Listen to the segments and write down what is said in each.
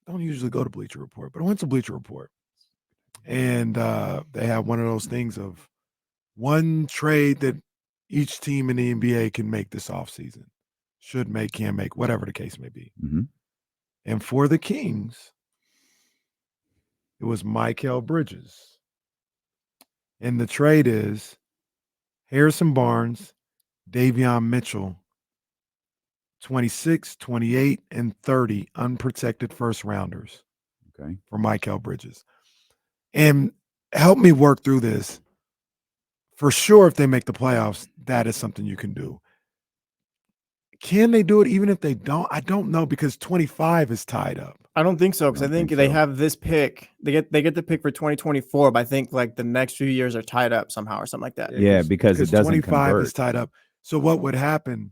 don't usually go to Bleacher Report, but I went to Bleacher Report, and they have one of those things of one trade that each team in the NBA can make this offseason, should make, can make, whatever the case may be. Mm-hmm. And for the Kings, it was Mikal Bridges. And the trade is Harrison Barnes, Davion Mitchell, 26, 28, and 30 unprotected first rounders for Mikal Bridges. And help me work through this. For sure, if they make the playoffs, that is something you can do. Can they do it even if they don't? I don't know, because 25 is tied up. I don't think so, because I think they have this pick. They get the pick for 2024, but I think like the next few years are tied up somehow or something like that. Yeah, because it doesn't 25 convert. is tied up. So what would happen?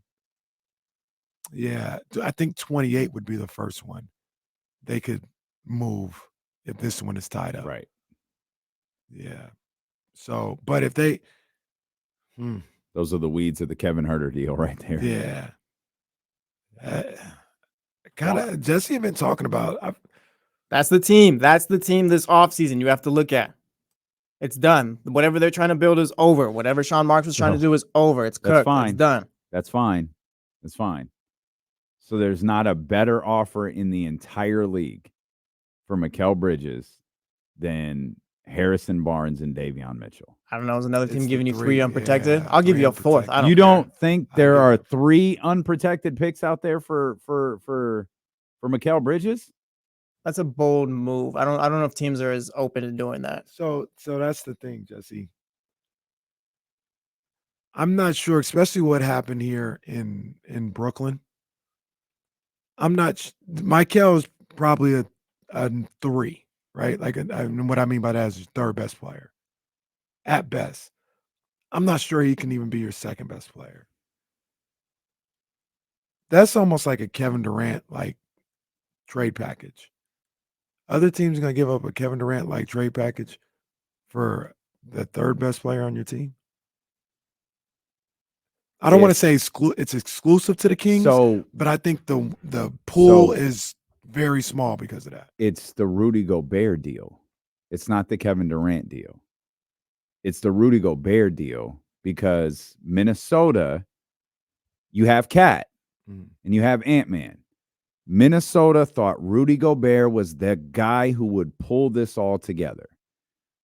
Yeah, I think 28 would be the first one. They could move if this one is tied up. Right. Yeah. So, but if they, those are the weeds of the Kevin Huerter deal right there. Yeah. Kind of, Jesse had been talking about. That's the team. That's the team this offseason you have to look at. It's done. Whatever they're trying to build is over. Whatever Sean Marks was trying to do is over. It's cooked. That's fine. It's done. That's fine. That's fine. So there's not a better offer in the entire league for Mikal Bridges than Harrison Barnes and Davion Mitchell. I don't know. Is another team giving you three unprotected? Yeah, I'll give you a fourth. I don't You care. don't think there are 3 unprotected picks out there for Mikal Bridges? That's a bold move. I don't know if teams are as open to doing that. So that's the thing, Jesse. I'm not sure, especially what happened here in Brooklyn. I'm not. Mikal is probably a 3, right? Like, what I mean by that is your third best player, at best. I'm not sure he can even be your second best player. That's almost like a Kevin Durant like trade package. Other teams are going to give up a Kevin Durant like trade package for the third best player on your team. I don't want to say it's exclusive to the Kings, but I think the pool is very small because of that. It's the Rudy Gobert deal. It's not the Kevin Durant deal. It's the Rudy Gobert deal because Minnesota, you have Cat and you have Ant-Man. Minnesota thought Rudy Gobert was the guy who would pull this all together.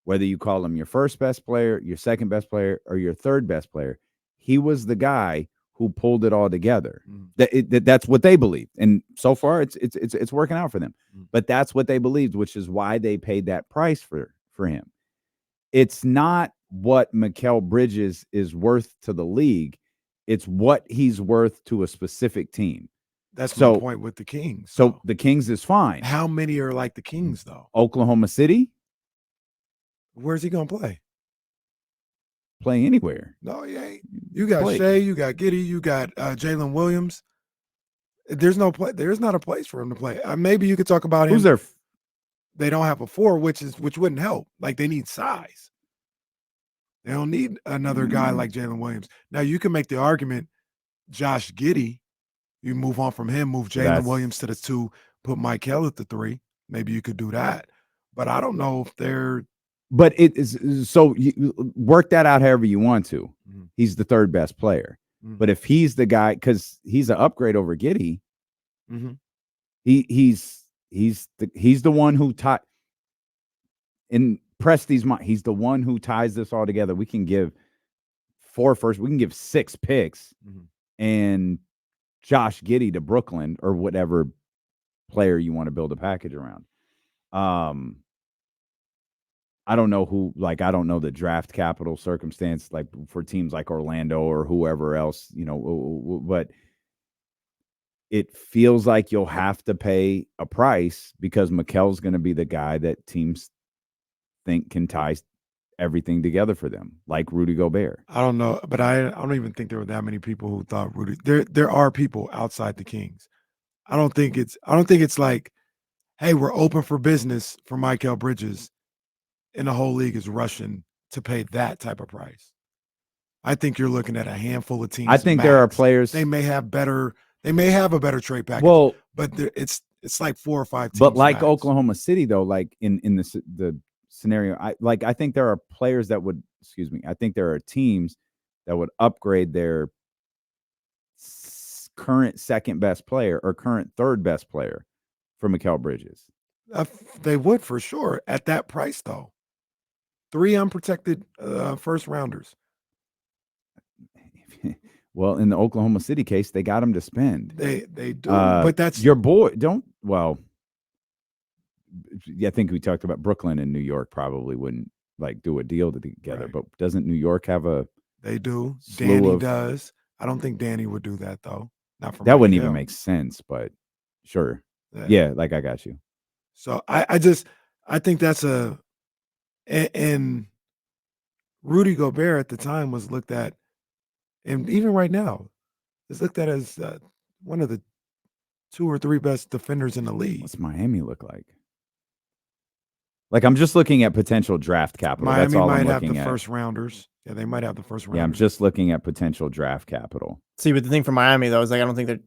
Whether you call him your first best player, your second best player, or your third best player, he was the guy who pulled it all together. That's what they believed, and so far it's working out for them. But that's what they believed, which is why they paid that price for him. It's not what Mikal Bridges is worth to the league; it's what he's worth to a specific team. That's my point with the Kings. So the Kings is fine. How many are like the Kings though? Oklahoma City. Where's he gonna play? Play anywhere. No, he ain't. You got Shea, you got Giddey, you got Jalen Williams. There's no play. There's not a place for him to play. Maybe you could talk about him. Who's there? They don't have a 4, which wouldn't help. Like, they need size. They don't need another guy like Jalen Williams. Now you can make the argument, Josh Giddey. You move on from him, move Jalen Williams to the 2, put Mikal at the 3. Maybe you could do that. But I don't know if they're. But it is so you work that out however you want to. He's the third best player. But if he's the guy, because he's an upgrade over Giddey, he's the one who in Presti's mind, he's the one who ties this all together. We can give 4 first, we can give 6 picks and Josh Giddey to Brooklyn or whatever player you want to build a package around. I don't know who, like, I don't know the draft capital circumstance, like for teams like Orlando or whoever else, but it feels like you'll have to pay a price because Mikal's going to be the guy that teams think can tie everything together for them, like Rudy Gobert. I don't know, but I don't even think there were that many people who thought Rudy. There are people outside the Kings. I don't think it's like, hey, we're open for business for Mikal Bridges, and the whole league is rushing to pay that type of price. I think you're looking at a handful of teams. I think there are players. They may have a better trade package. Well, but it's It's like 4 or 5 teams. But like max. Oklahoma City, though, like in the scenario, I think there are players that would, I think there are teams that would upgrade their current second best player or current third best player for Mikal Bridges. They would for sure at that price, though. 3 unprotected first rounders. Well, in the Oklahoma City case, they got him to spend. They do, but that's your boy. I think we talked about Brooklyn and New York probably wouldn't like do a deal together. Right. But doesn't New York have a? They do. Danny does. I don't think Danny would do that though. Not from that wouldn't even make sense. But sure, yeah, like I got you. So I think that's and Rudy Gobert at the time was looked at, and even right now, is looked at as one of the 2 or 3 best defenders in the league. What's Miami look like? Like I'm just looking at potential draft capital. Miami That's all might I'm have looking the at. first rounders. Yeah, they might have the first rounders. Yeah, I'm just looking at potential draft capital. See, but the thing for Miami though is like I don't think that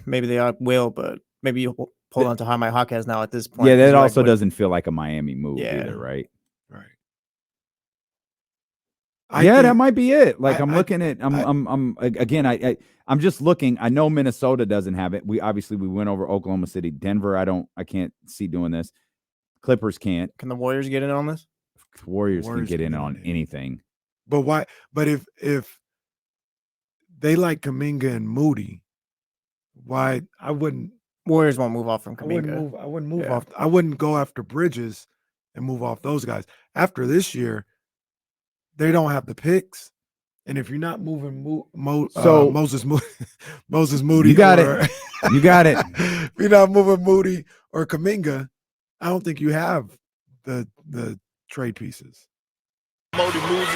maybe they will, but maybe you hold on to how my Hawk has now at this point. Yeah, that also doesn't feel like a Miami move either, right? Right. That might be it. Like I'm looking at, I'm just looking. I know Minnesota doesn't have it. We went over Oklahoma City, Denver. I can't see doing this. Clippers can't. Can the Warriors get in on this? The Warriors can get in on anything. But why? But if they like Kuminga and Moody, why I wouldn't? Warriors won't move off from Kuminga. I wouldn't move off. I wouldn't go after Bridges and move off those guys. After this year, they don't have the picks. And if you're not moving Moses Moody, you got it. You got it. If you're not moving Moody or Kuminga, I don't think you have the trade pieces. Moses Moody.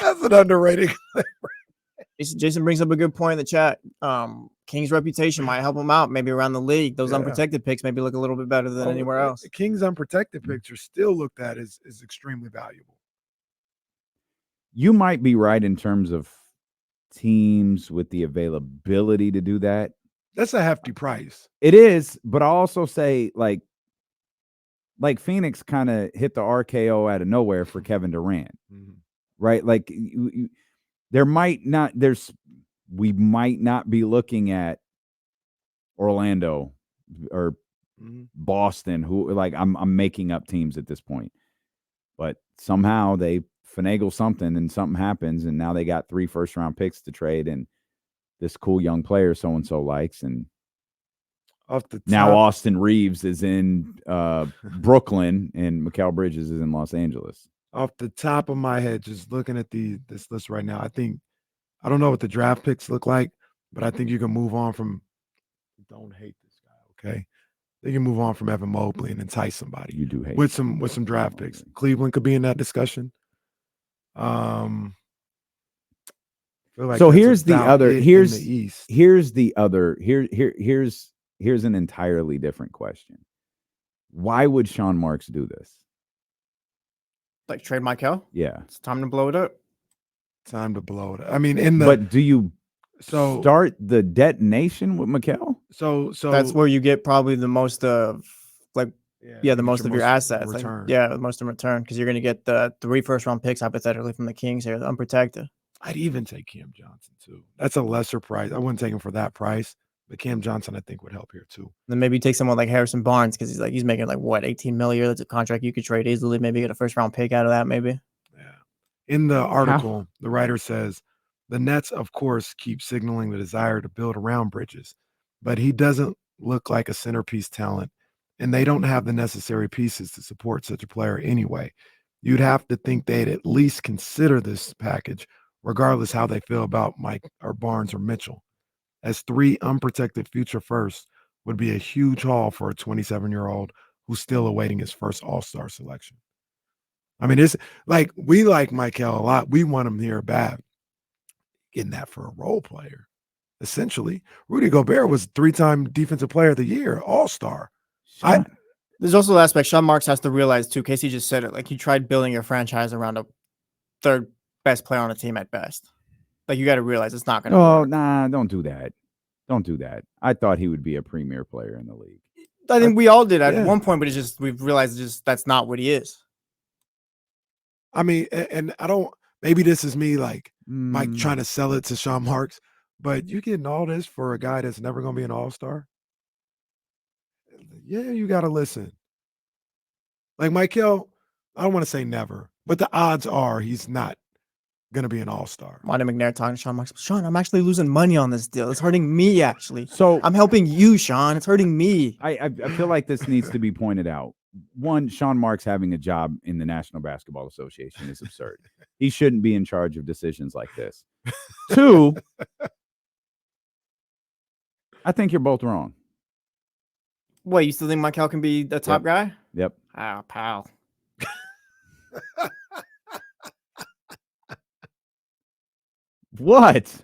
That's an underrated. Jason brings up a good point in the chat. King's reputation might help him out, maybe around the league. Those unprotected picks maybe look a little bit better than anywhere else. The King's unprotected picks are still looked at as extremely valuable. You might be right in terms of teams with the availability to do that. That's a hefty price. It is, but I'll also say like Phoenix kind of hit the RKO out of nowhere for Kevin Durant, right? Like we might not be looking at Orlando or Boston, who like I'm making up teams at this point, but somehow they finagle something and something happens, and now they got 3 first-round picks to trade and this cool young player so-and-so likes, and now Austin Reeves is in Brooklyn and Mikal Bridges is in Los Angeles. Off the top of my head, just looking at this list right now, I don't know what the draft picks look like, but I think you can move on from. Don't hate this guy, okay? You can move on from Evan Mobley and entice somebody. You do hate with some draft picks. Cleveland could be in that discussion. Like so here's the an entirely different question. Why would Sean Marks do this? Like trade Mikal? Yeah. It's time to blow it up. Time to blow it up. I mean, but do you start the detonation with Mikal? So that's where you get probably the most of the most of your assets. The most in return, because you're going to get the 3 first-round picks hypothetically from the Kings here, the unprotected. I'd even take Cam Johnson too. That's a lesser price. I wouldn't take him for that price, but Cam Johnson I think would help here too. Then maybe take someone like Harrison Barnes, because he's making like what, $18 million a year. That's a contract you could trade easily. Maybe get a first-round pick out of that. Maybe. Yeah. In the article, the writer says the Nets, of course, keep signaling the desire to build around Bridges, but he doesn't look like a centerpiece talent, and they don't have the necessary pieces to support such a player anyway. You'd have to think they'd at least consider this package, regardless how they feel about Mike or Barnes or Mitchell, as 3 unprotected future firsts would be a huge haul for a 27-year-old who's still awaiting his first All-Star selection. I mean, it's like we like Mikal a lot. We want him here bad. Getting that for a role player, essentially. Rudy Gobert was 3-time Defensive Player of the Year, All-Star. There's also the aspect Sean Marks has to realize too. Casey just said it. Like, you tried building your franchise around a 3rd best player on a team at best. Like, you got to realize it's not going to Oh, work. nah, don't do that. Don't do that. I thought he would be a premier player in the league. I think we all did at one point, but it's just we've realized just that's not what he is. I mean, and I don't. Maybe this is me like Mike trying to sell it to Sean Marks, but you getting all this for a guy that's never going to be an all-star? Yeah, you got to listen. Like Mikal, I don't want to say never, but the odds are he's not going to be an all-star. Monty McNair talking to Sean Marks. Sean, I'm actually losing money on this deal. It's hurting me, actually. So I'm helping you, Sean. It's hurting me. I feel like this needs to be pointed out. One, Sean Marks having a job in the National Basketball Association is absurd. He shouldn't be in charge of decisions like this. Two, I think you're both wrong. Wait, you still think Mikal can be the top guy? Yep. Ah, pal. What?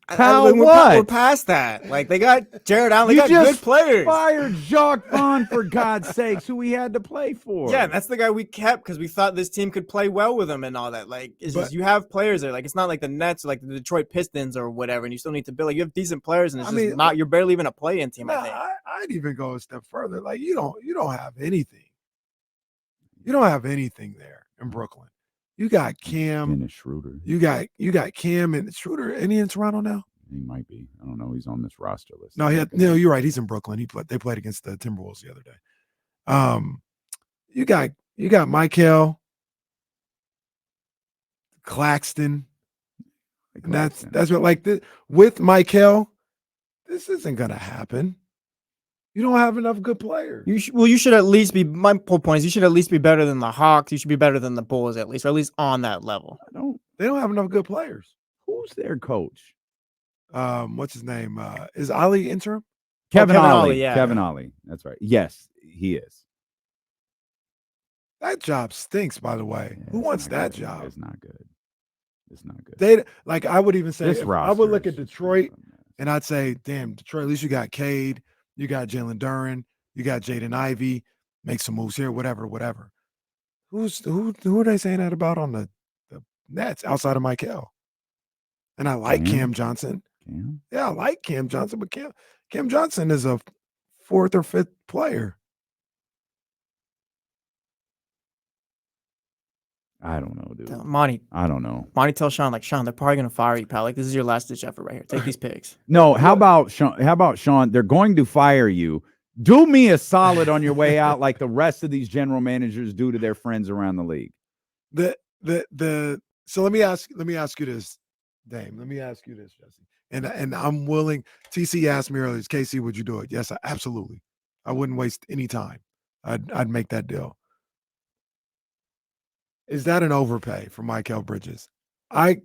Pal, we're past that. Like, they got Jared Allen. They got good players. Fired Jacques Vaughn, for God's sakes, who we had to play for. Yeah, that's the guy we kept because we thought this team could play well with him and all that. Like, it's just you have players there. Like, it's not like the Nets or like the Detroit Pistons or whatever, and you still need to build. Like, you have decent players, and it's not. You're barely even a play-in team. I think. I'd even go a step further. Like, you don't have anything. You don't have anything there in Brooklyn. You got Cam and Schroeder. You got Cam and Schroeder. Any in Toronto now? He might be. I don't know. He's on this roster list. No, you're right. He's in Brooklyn. They played against the Timberwolves the other day. You got Mikal, Claxton. And that's what like this, with Mikal, this isn't gonna happen. You don't have enough good players. You should at least be. My whole point is you should at least be better than the Hawks. You should be better than the Bulls at least, or at least on that level. They don't have enough good players. Who's their coach? What's his name? Is Ali interim? Kevin Ollie. Ollie, yeah. Kevin Ollie. That's right. Yes, he is. That job stinks, by the way. Yeah, who wants that job? It's not good. It's not good. They like. I would even say I would look at is Detroit, and I'd say, "Damn, Detroit. At least you got Cade, you got Jalen Duren, you got Jaden Ivey. Make some moves here, whatever. Who are they saying that about on the Nets outside of Mikal? And I like Cam Johnson. Yeah, I like Cam Johnson, but Cam Johnson is a 4th or 5th player. I don't know, dude. Monty. I don't know. Monty tells Sean, like, Sean, they're probably gonna fire you, pal. Like, this is your last ditch effort right here. Take these picks. No, how about Sean? They're going to fire you. Do me a solid on your way out, like the rest of these general managers do to their friends around the league. So let me ask you this, Dame. Let me ask you this, Jesse. And I'm willing. TC asked me earlier, KC, would you do it? Yes, absolutely. I wouldn't waste any time. I'd make that deal. Is that an overpay for Mikal Bridges? I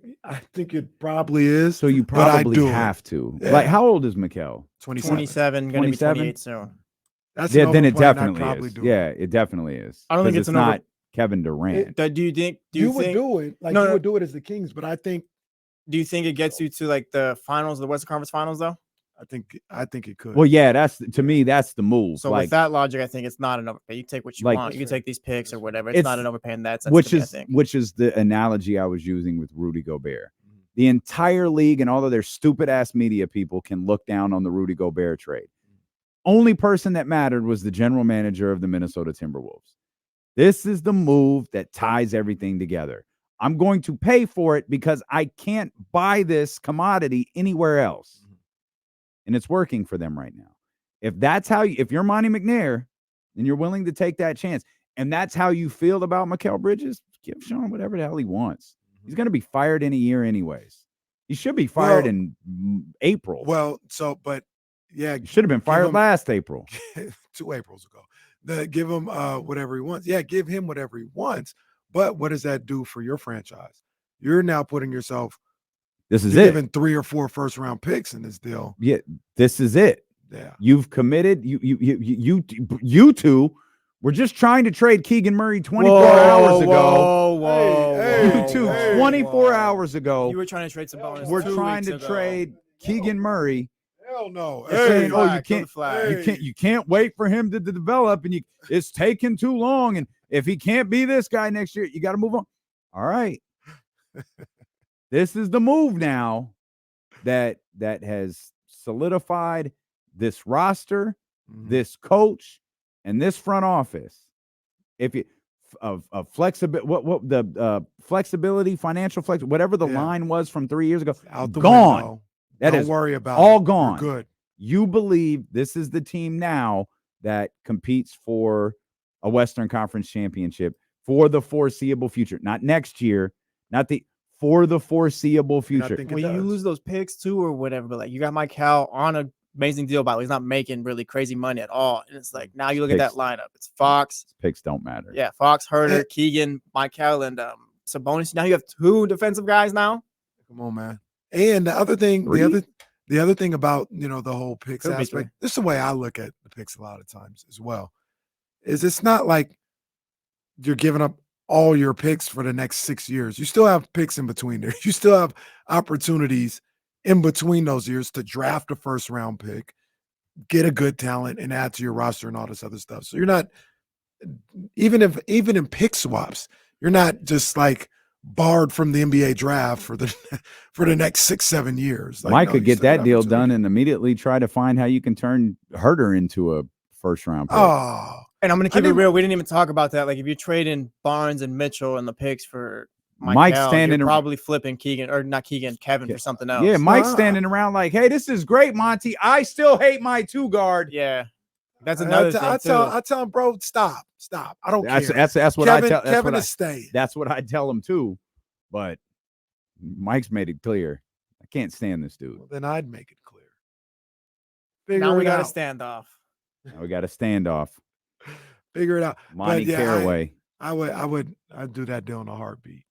think it probably is. So you probably have to. Yeah. Like, how old is Mikal? 27, going to be 28 soon. Then it definitely is. Yeah, it definitely is. I don't think it's not Kevin Durant. Do you think you would do it? Like, you would do it as the Kings, but I think. Do you think it gets you to like the finals, the Western Conference Finals, though? I think it could. Well, yeah, that's the move. So with that logic, I think it's not an overpay. You take what you want. You can take these picks or whatever. It's not an overpay in that sense. Which is the analogy I was using with Rudy Gobert. The entire league and all of their stupid ass media people can look down on the Rudy Gobert trade. Only person that mattered was the general manager of the Minnesota Timberwolves. This is the move that ties everything together. I'm going to pay for it because I can't buy this commodity anywhere else. And it's working for them right now. If that's how if you're Monty McNair and you're willing to take that chance, and that's how you feel about Mikal Bridges, give Sean whatever the hell he wants. He's going to be fired in a year anyways. He should be fired in April. Well, yeah. He should have been fired last April. 2 Aprils ago. Give him whatever he wants. Yeah, give him whatever he wants. But what does that do for your franchise? You're now putting yourself. Giving 3 or 4 first-round picks in this deal. Yeah, this is it. Yeah, you've committed. You two were just trying to trade Keegan Murray 24 hours ago. You two, 24 hours ago. You were trying to trade some bonus. We're trying to trade Keegan Murray. Hell no. Saying, you can't wait for him to develop, and it's taking too long. And if he can't be this guy next year, you got to move on. All right. This is the move now that has solidified this roster, this coach, and this front office. If you of flexibility, what the flexibility, financial flex, whatever the line was from 3 years ago, out the gone. window. That Don't is worry about all it. gone. You're good. You believe this is the team now that competes for a Western Conference championship for the foreseeable future, not next year, for the foreseeable future. Well, you lose those picks too, or whatever. But like, you got Mikal on an amazing deal. By the way, he's not making really crazy money at all. And it's like, now you look at that lineup. It's Fox. Picks don't matter. Yeah, Fox, Herter, Keegan, Mikal, and Sabonis. Now you have 2 defensive guys now. Come on, man. And the other thing, the other thing about the whole picks aspect, this is the way I look at the picks a lot of times as well, is it's not like you're giving up all your picks for the next 6 years. You still have picks in between there. You still have opportunities in between those years to draft a first round pick, get a good talent, and add to your roster and all this other stuff. So you're not, even in pick swaps, you're not just like barred from the NBA draft for the next 6-7 years. Like, Mike could get that deal done and immediately try to find how you can turn Herter into a first round pick. Oh, and I'm gonna keep it real. We didn't even talk about that. Like, if you're trading Barnes and Mitchell and the picks for Mike's standing you're probably flipping Keegan, or not Keegan, Kevin for something else. Yeah, Mike's standing around like, hey, this is great, Monty. I still hate my 2 guard. Yeah. That's another thing. I tell him, bro, stop. I don't care. That's what Kevin, I tell. Kevin is staying. That's what I tell him too. But Mike's made it clear. I can't stand this dude. Well, then I'd make it clear. Now we got a standoff. Now we got a standoff. Figure it out. Monty Caraway. I'd do that deal in a heartbeat.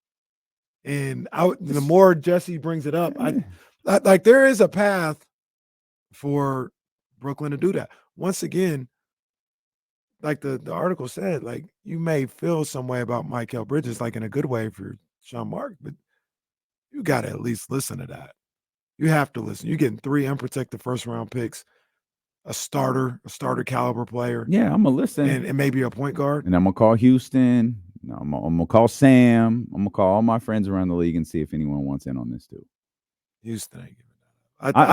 And the more Jesse brings it up, I like there is a path for Brooklyn to do that. Once again, like the article said, like, you may feel some way about Mikal Bridges, like in a good way for Sean Mark, but you got to at least listen to that. You have to listen. You're getting 3 unprotected first round picks, a starter caliber player. Yeah, I'm gonna listen, and maybe a point guard. And I'm gonna call Houston. I'm gonna call Sam. I'm gonna call all my friends around the league and see if anyone wants in on this too. Houston ain't giving that up.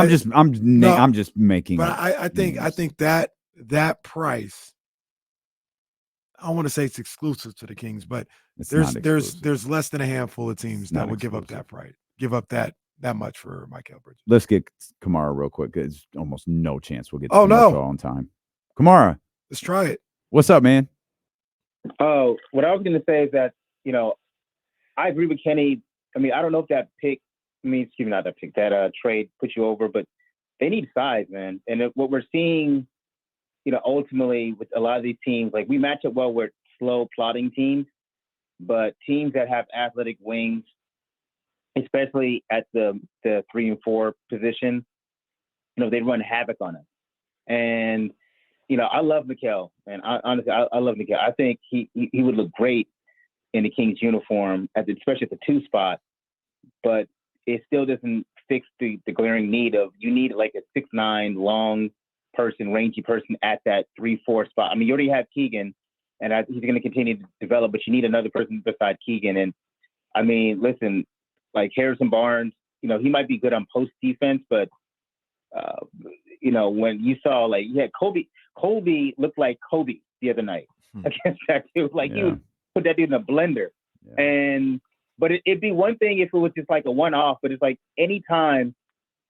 I'm just making. But I think that price, I want to say it's exclusive to the Kings, but there's less than a handful of teams that would give up that price, give up that much for Mikal Bridges. Let's get Kamara real quick. There's almost no chance we'll get. Oh no, on time. Kamara, let's try it. What's up, man? Oh, what I was going to say is that I agree with Kenny. I mean, I don't know if that pick. Not that pick. That trade puts you over, but they need size, man. And what we're seeing, ultimately with a lot of these teams, like, we match up well with slow plodding teams, but teams that have athletic wings, especially at the 3 and 4 position, they run havoc on us. And I love Mikal, and honestly, I love Mikal. I think he would look great in the Kings uniform, especially at the 2 spot. But it still doesn't fix the glaring need of, you need like a 6'9" long person, rangy person at that 3-4 spot. I mean, you already have Keegan, and he's going to continue to develop, but you need another person beside Keegan. And I mean, listen, like Harrison Barnes, he might be good on post defense, but when you saw, like, you had Kobe looked like Kobe the other night against that dude. Like, you would put that dude in a blender. Yeah. But it'd be one thing if it was just like a one-off, but it's like anytime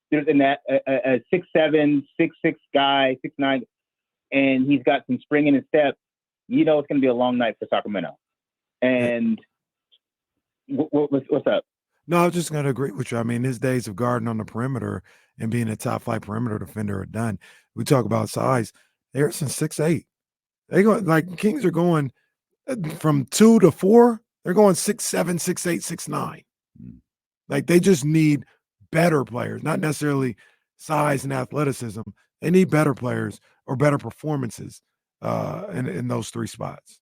there's a 6'7", 6'6" guy, 6'9", and he's got some spring in his step, it's going to be a long night for Sacramento. And what's up? No, I was just going to agree with you. I mean, his days of guarding on the perimeter and being a top-flight perimeter defender are done. We talk about size. Harrison's 6'8". They go, like, Kings are going from 2 to 4. They're going 6'7", 6'8", 6'9". Like, they just need better players, not necessarily size and athleticism. They need better players or better performances in those 3 spots.